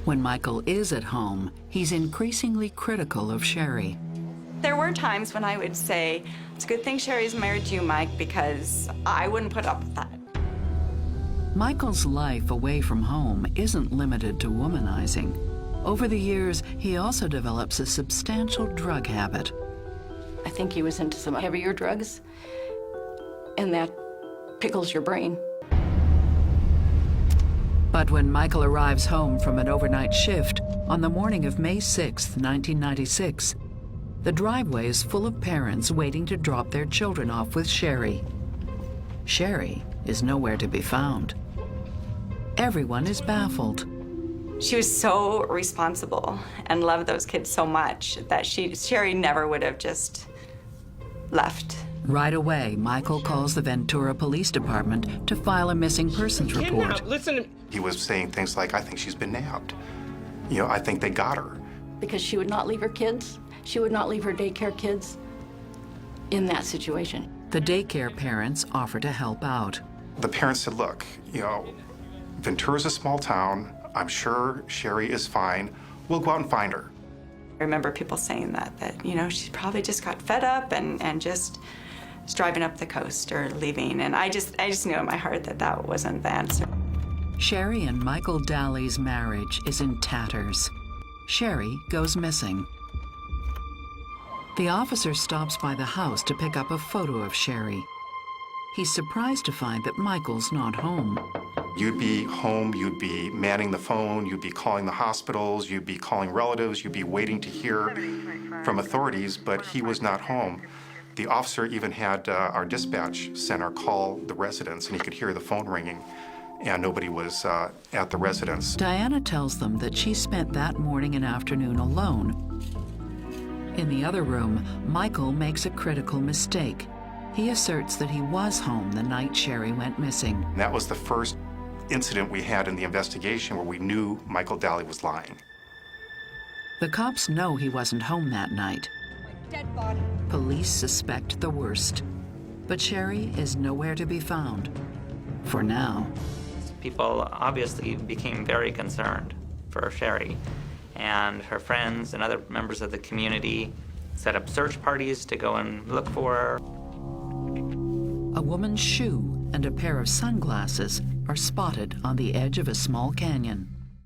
When Michael is at home, he's increasingly critical of Sherry. There were times when I would say, it's a good thing Sherry's married to you, Mike, because I wouldn't put up with that. Michael's life away from home isn't limited to womanizing. Over the years, he also develops a substantial drug habit. I think he was into some heavier drugs, and that pickles your brain. But when Michael arrives home from an overnight shift on the morning of May 6, 1996, the driveway is full of parents waiting to drop their children off with Sherry. Sherry is nowhere to be found. Everyone is baffled. She was so responsible and loved those kids so much that Sherry never would have just left. Right away, Michael calls the Ventura Police Department to file a missing persons report. Listen. He was saying things like, I think she's been nabbed. You know, I think they got her. Because she would not leave her kids. She would not leave her daycare kids in that situation. The daycare parents offer to help out. The parents said, look, you know, Ventura's a small town. I'm sure Sherry is fine. We'll go out and find her. I remember people saying that you know, she probably just got fed up and just was driving up the coast or leaving. And I just knew in my heart that that wasn't the answer. Sherry and Michael Daly's marriage is in tatters. Sherry goes missing. The officer stops by the house to pick up a photo of Sherry. He's surprised to find that Michael's not home. You'd be home, you'd be manning the phone, you'd be calling the hospitals, you'd be calling relatives, you'd be waiting to hear from authorities, but he was not home. The officer even had our dispatch center call the residence, and he could hear the phone ringing, and nobody was at the residence. Diana tells them that she spent that morning and afternoon alone. In the other room, Michael makes a critical mistake. He asserts that he was home the night Sherry went missing. And that was the first incident we had in the investigation where we knew Michael Daly was lying. The cops know he wasn't home that night. Dead body. Police suspect the worst, but Sherry is nowhere to be found. For now. People obviously became very concerned for Sherry, and her friends and other members of the community set up search parties to go and look for her. A woman's shoe and a pair of sunglasses are spotted on the edge of a small canyon.